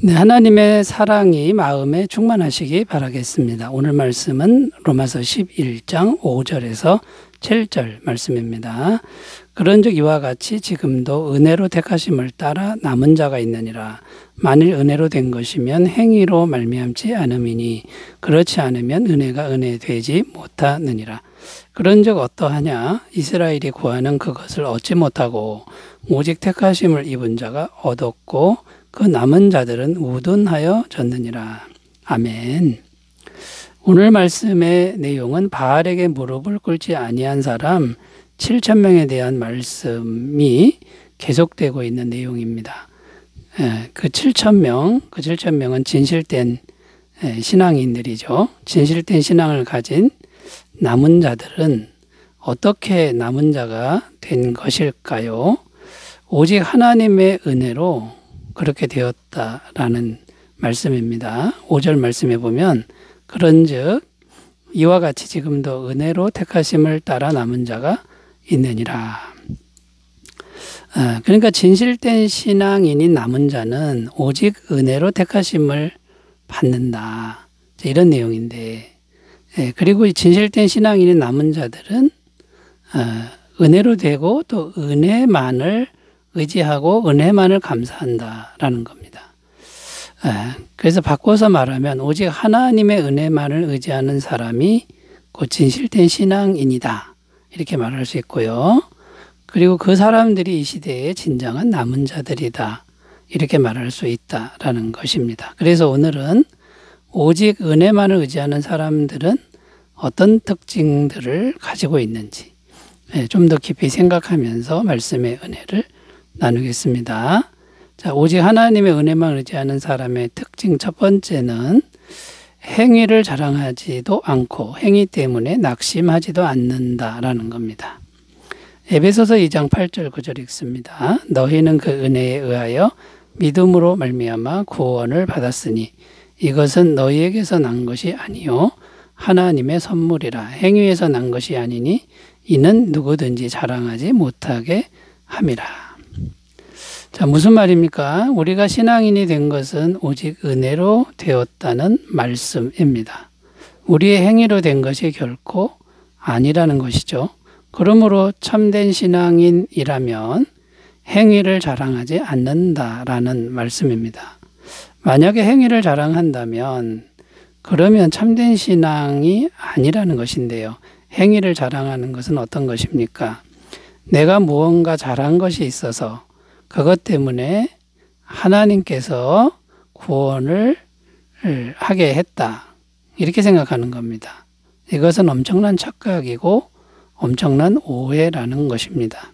네, 하나님의 사랑이 마음에 충만하시기 바라겠습니다. 오늘 말씀은 로마서 11장 5절에서 7절 말씀입니다. 그런즉 이와 같이 지금도 은혜로 택하심을 따라 남은 자가 있느니라. 만일 은혜로 된 것이면 행위로 말미암지 않음이니 그렇지 않으면 은혜가 은혜 되지 못하느니라. 그런즉 어떠하냐? 이스라엘이 구하는 그것을 얻지 못하고 오직 택하심을 입은 자가 얻었고 그 남은 자들은 우둔하여 졌느니라. 아멘. 오늘 말씀의 내용은 바알에게 무릎을 꿇지 아니한 사람 7,000명에 대한 말씀이 계속되고 있는 내용입니다. 그 7,000명은 진실된 신앙인들이죠. 진실된 신앙을 가진 남은 자들은 어떻게 남은 자가 된 것일까요? 오직 하나님의 은혜로 그렇게 되었다라는 말씀입니다. 5절 말씀에 보면 그런즉 이와 같이 지금도 은혜로 택하심을 따라 남은 자가 있느니라. 그러니까 진실된 신앙인인 남은 자는 오직 은혜로 택하심을 받는다. 이런 내용인데, 그리고 진실된 신앙인인 남은 자들은 은혜로 되고 또 은혜만을 의지하고 은혜만을 감사한다라는 겁니다. 그래서 바꿔서 말하면 오직 하나님의 은혜만을 의지하는 사람이 곧 진실된 신앙인이다. 이렇게 말할 수 있고요. 그리고 그 사람들이 이 시대의 진정한 남은 자들이다. 이렇게 말할 수 있다라는 것입니다. 그래서 오늘은 오직 은혜만을 의지하는 사람들은 어떤 특징들을 가지고 있는지 좀 더 깊이 생각하면서 말씀의 은혜를 나누겠습니다. 자, 오직 하나님의 은혜만 의지하는 사람의 특징 첫 번째는 행위를 자랑하지도 않고 행위 때문에 낙심하지도 않는다라는 겁니다. 에베소서 2장 8절 9절 읽습니다. 너희는 그 은혜에 의하여 믿음으로 말미암아 구원을 받았으니 이것은 너희에게서 난 것이 아니요 하나님의 선물이라. 행위에서 난 것이 아니니 이는 누구든지 자랑하지 못하게 함이라. 자, 무슨 말입니까? 우리가 신앙인이 된 것은 오직 은혜로 되었다는 말씀입니다. 우리의 행위로 된 것이 결코 아니라는 것이죠. 그러므로 참된 신앙인이라면 행위를 자랑하지 않는다라는 말씀입니다. 만약에 행위를 자랑한다면 그러면 참된 신앙이 아니라는 것인데요. 행위를 자랑하는 것은 어떤 것입니까? 내가 무언가 잘한 것이 있어서 그것 때문에 하나님께서 구원을 하게 했다. 이렇게 생각하는 겁니다. 이것은 엄청난 착각이고 엄청난 오해라는 것입니다.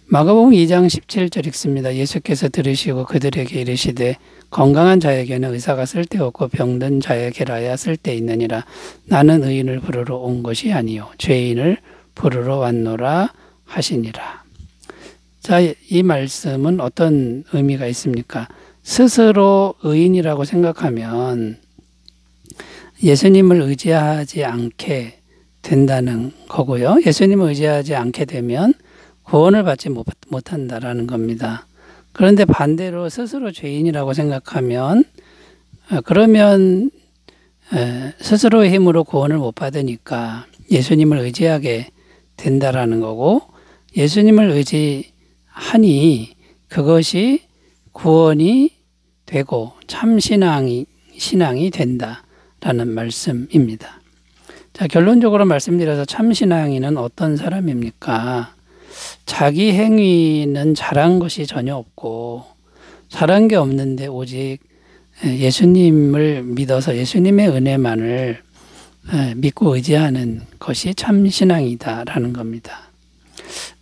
마가복음 2장 17절 읽습니다. 예수께서 들으시고 그들에게 이르시되 건강한 자에게는 의사가 쓸데없고 병든 자에게라야 쓸데있느니라. 나는 의인을 부르러 온 것이 아니요 죄인을 부르러 왔노라 하시니라. 자, 이 말씀은 어떤 의미가 있습니까? 스스로 의인이라고 생각하면 예수님을 의지하지 않게 된다는 거고요. 예수님을 의지하지 않게 되면 구원을 받지 못한다라는 겁니다. 그런데 반대로 스스로 죄인이라고 생각하면 그러면 스스로의 힘으로 구원을 못 받으니까 예수님을 의지하게 된다라는 거고 예수님을 의지하니 그것이 구원이 되고 참 신앙이 된다라는 말씀입니다. 자, 결론적으로 말씀드려서 참 신앙인은 어떤 사람입니까? 자기 행위는 잘한 것이 전혀 없고 잘한 게 없는데 오직 예수님을 믿어서 예수님의 은혜만을 믿고 의지하는 것이 참 신앙이다라는 겁니다.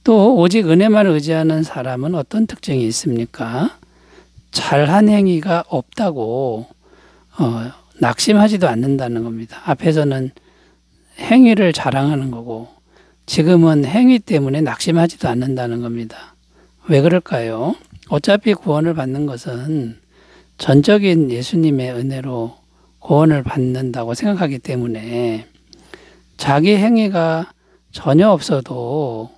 또 오직 은혜만을 의지하는 사람은 어떤 특징이 있습니까? 잘한 행위가 없다고 낙심하지도 않는다는 겁니다. 앞에서는 행위를 자랑하는 거고 지금은 행위 때문에 낙심하지도 않는다는 겁니다. 왜 그럴까요? 어차피 구원을 받는 것은 전적인 예수님의 은혜로 구원을 받는다고 생각하기 때문에 자기 행위가 전혀 없어도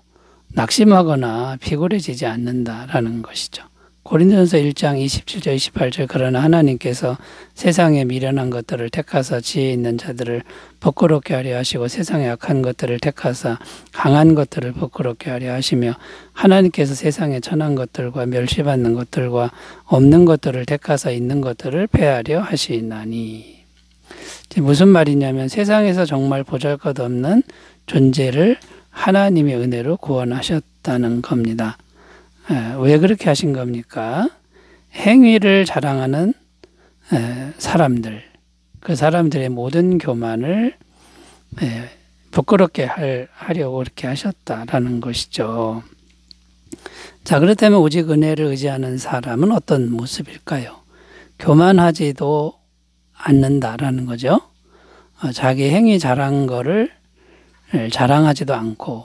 낙심하거나 비굴해지지 않는다라는 것이죠. 고린도전서 1장 27절 28절 그러나 하나님께서 세상에 미련한 것들을 택하사 지혜 있는 자들을 부끄럽게 하려 하시고 세상에 악한 것들을 택하사 강한 것들을 부끄럽게 하려 하시며 하나님께서 세상에 천한 것들과 멸시받는 것들과 없는 것들을 택하사 있는 것들을 폐하려 하시나니. 무슨 말이냐면 세상에서 정말 보잘것없는 존재를 하나님의 은혜로 구원하셨다는 겁니다. 왜 그렇게 하신 겁니까? 행위를 자랑하는 사람들, 그 사람들의 모든 교만을 부끄럽게 하려고 그렇게 하셨다라는 것이죠. 자, 그렇다면 오직 은혜를 의지하는 사람은 어떤 모습일까요? 교만하지도 않는다라는 거죠. 자기 행위 잘한 거를 자랑하지도 않고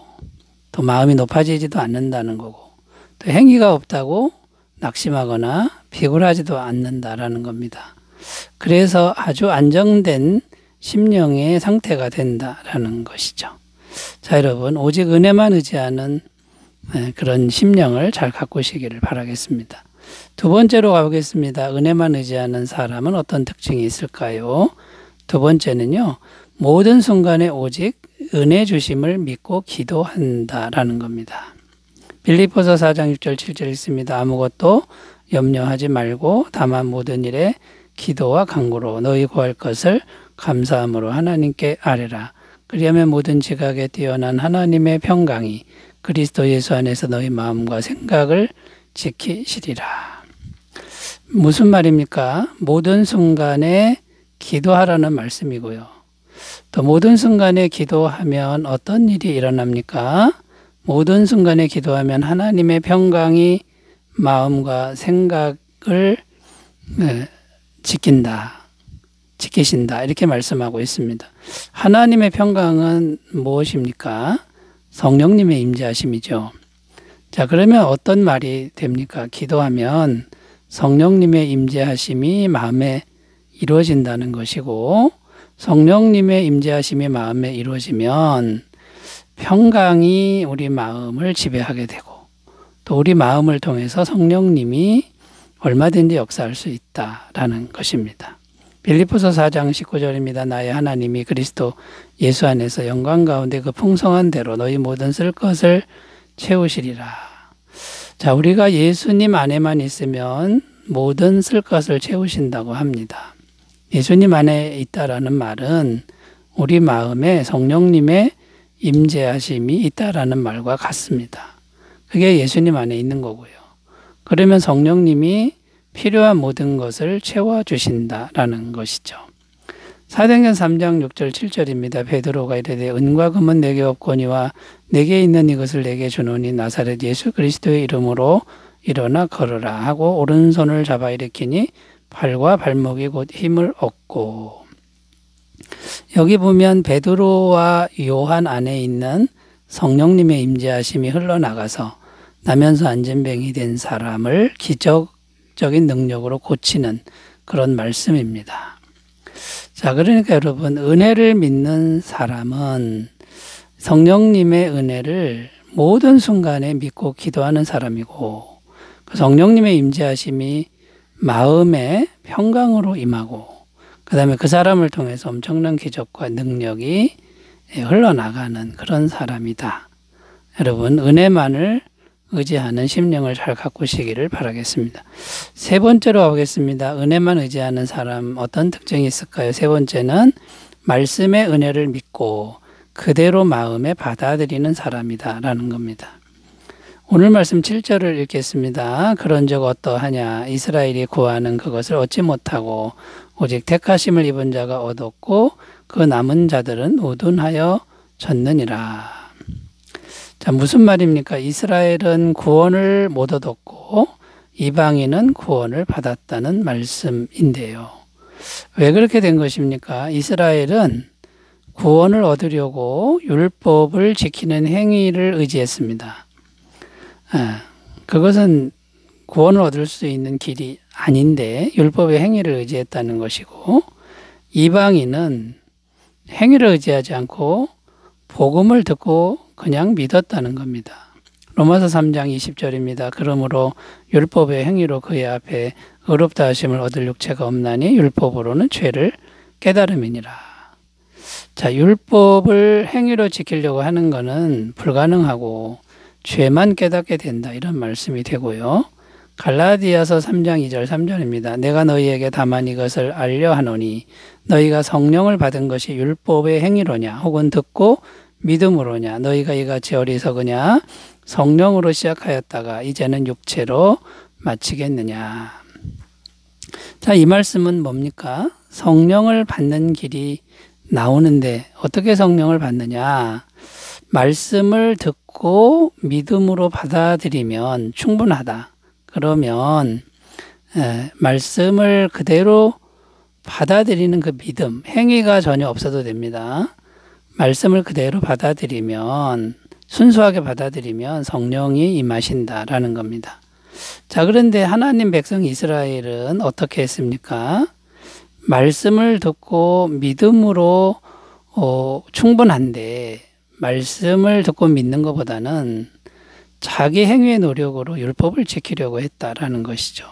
또 마음이 높아지지도 않는다는 거고 또 행위가 없다고 낙심하거나 비굴하지도 않는다라는 겁니다. 그래서 아주 안정된 심령의 상태가 된다라는 것이죠. 자, 여러분 오직 은혜만 의지하는 그런 심령을 잘 가꾸시기를 바라겠습니다. 두 번째로 가보겠습니다. 은혜만 의지하는 사람은 어떤 특징이 있을까요? 두 번째는요. 모든 순간에 오직 은혜 주심을 믿고 기도한다라는 겁니다. 빌립보서 4장 6절 7절 있습니다. 아무것도 염려하지 말고 다만 모든 일에 기도와 간구로 너희 구할 것을 감사함으로 하나님께 아뢰라. 그리하면 모든 지각에 뛰어난 하나님의 평강이 그리스도 예수 안에서 너희 마음과 생각을 지키시리라. 무슨 말입니까? 모든 순간에 기도하라는 말씀이고요. 또 모든 순간에 기도하면 어떤 일이 일어납니까? 모든 순간에 기도하면 하나님의 평강이 마음과 생각을 지키신다. 이렇게 말씀하고 있습니다. 하나님의 평강은 무엇입니까? 성령님의 임재하심이죠. 자, 그러면 어떤 말이 됩니까? 기도하면 성령님의 임재하심이 마음에 이루어진다는 것이고 성령님의 임재하심이 마음에 이루어지면 평강이 우리 마음을 지배하게 되고 또 우리 마음을 통해서 성령님이 얼마든지 역사할 수 있다라는 것입니다. 빌립보서 4장 19절입니다. 나의 하나님이 그리스도 예수 안에서 영광 가운데 그 풍성한 대로 너희 모든 쓸 것을 채우시리라. 자, 우리가 예수님 안에만 있으면 모든 쓸 것을 채우신다고 합니다. 예수님 안에 있다라는 말은 우리 마음에 성령님의 임재하심이 있다라는 말과 같습니다. 그게 예수님 안에 있는 거고요. 그러면 성령님이 필요한 모든 것을 채워주신다라는 것이죠. 사도행전 3장 6절 7절입니다. 베드로가 이르되 은과 금은 내게 없거니와 내게 있는 이것을 내게 주노니 나사렛 예수 그리스도의 이름으로 일어나 걸으라 하고 오른손을 잡아 일으키니 발과 발목이 곧 힘을 얻고. 여기 보면 베드로와 요한 안에 있는 성령님의 임재하심이 흘러나가서 나면서 안진뱅이 된 사람을 기적적인 능력으로 고치는 그런 말씀입니다. 자, 그러니까 여러분 은혜를 믿는 사람은 성령님의 은혜를 모든 순간에 믿고 기도하는 사람이고 그 성령님의 임재하심이 마음의 평강으로 임하고 그 다음에 그 사람을 통해서 엄청난 기적과 능력이 흘러나가는 그런 사람이다. 여러분 은혜만을 의지하는 심령을 잘 가꾸시기를 바라겠습니다. 세 번째로 가보겠습니다. 은혜만 의지하는 사람 어떤 특징이 있을까요? 세 번째는 말씀의 은혜를 믿고 그대로 마음에 받아들이는 사람이다 라는 겁니다. 오늘 말씀 7절을 읽겠습니다. 그런즉 어떠하냐 이스라엘이 구하는 그것을 얻지 못하고 오직 택하심을 입은 자가 얻었고 그 남은 자들은 우둔하여 졌느니라. 자, 무슨 말입니까? 이스라엘은 구원을 못 얻었고 이방인은 구원을 받았다는 말씀인데요. 왜 그렇게 된 것입니까? 이스라엘은 구원을 얻으려고 율법을 지키는 행위를 의지했습니다. 그것은 구원을 얻을 수 있는 길이 아닌데 율법의 행위를 의지했다는 것이고 이방인은 행위를 의지하지 않고 복음을 듣고 그냥 믿었다는 겁니다. 로마서 3장 20절입니다. 그러므로 율법의 행위로 그의 앞에 의롭다 하심을 얻을 육체가 없나니 율법으로는 죄를 깨달음이니라. 자, 율법을 행위로 지키려고 하는 것은 불가능하고 죄만 깨닫게 된다, 이런 말씀이 되고요. 갈라디아서 3장 2절 3절입니다. 내가 너희에게 다만 이것을 알려 하노니 너희가 성령을 받은 것이 율법의 행위로냐 혹은 듣고 믿음으로냐, 너희가 이같이 어리석으냐, 성령으로 시작하였다가 이제는 육체로 마치겠느냐. 자, 이 말씀은 뭡니까? 성령을 받는 길이 나오는데 어떻게 성령을 받느냐? 말씀을 듣고 믿음으로 받아들이면 충분하다. 그러면 말씀을 그대로 받아들이는 그 믿음, 행위가 전혀 없어도 됩니다. 말씀을 그대로 받아들이면, 순수하게 받아들이면 성령이 임하신다라는 겁니다. 자, 그런데 하나님 백성 이스라엘은 어떻게 했습니까? 말씀을 듣고 믿음으로 충분한데, 말씀을 듣고 믿는 것보다는 자기 행위의 노력으로 율법을 지키려고 했다라는 것이죠.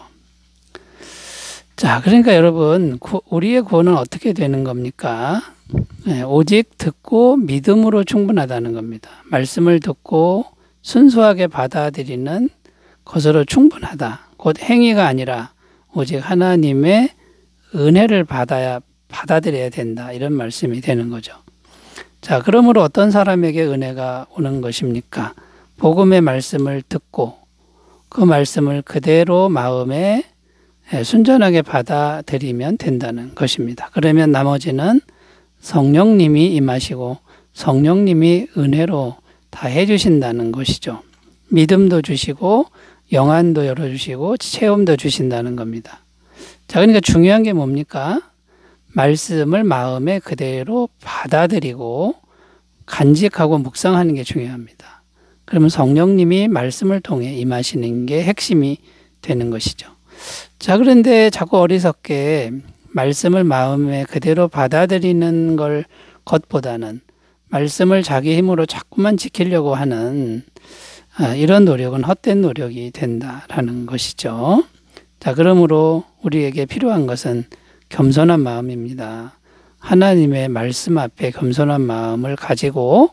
자, 그러니까 여러분, 우리의 구원은 어떻게 되는 겁니까? 오직 듣고 믿음으로 충분하다는 겁니다. 말씀을 듣고 순수하게 받아들이는 것으로 충분하다. 곧 행위가 아니라 오직 하나님의 은혜를 받아들여야 된다, 이런 말씀이 되는 거죠. 자, 그러므로 어떤 사람에게 은혜가 오는 것입니까? 복음의 말씀을 듣고 그 말씀을 그대로 마음에 순전하게 받아들이면 된다는 것입니다. 그러면 나머지는 성령님이 임하시고 성령님이 은혜로 다 해주신다는 것이죠. 믿음도 주시고 영안도 열어주시고 체험도 주신다는 겁니다. 자, 그러니까 중요한 게 뭡니까? 말씀을 마음에 그대로 받아들이고 간직하고 묵상하는 게 중요합니다. 그러면 성령님이 말씀을 통해 임하시는 게 핵심이 되는 것이죠. 자, 그런데 자꾸 어리석게 말씀을 마음에 그대로 받아들이는 것보다는 말씀을 자기 힘으로 자꾸만 지키려고 하는 이런 노력은 헛된 노력이 된다라는 것이죠. 자, 그러므로 우리에게 필요한 것은 겸손한 마음입니다. 하나님의 말씀 앞에 겸손한 마음을 가지고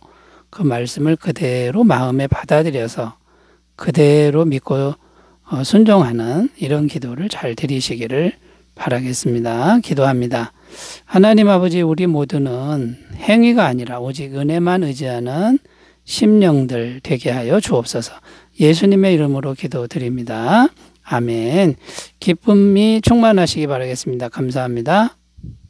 그 말씀을 그대로 마음에 받아들여서 그대로 믿고 순종하는 이런 기도를 잘 드리시기를 바라겠습니다. 기도합니다. 하나님 아버지, 우리 모두는 행위가 아니라 오직 은혜만 의지하는 심령들 되게 하여 주옵소서. 예수님의 이름으로 기도드립니다. 아멘. 기쁨이 충만하시기 바라겠습니다. 감사합니다.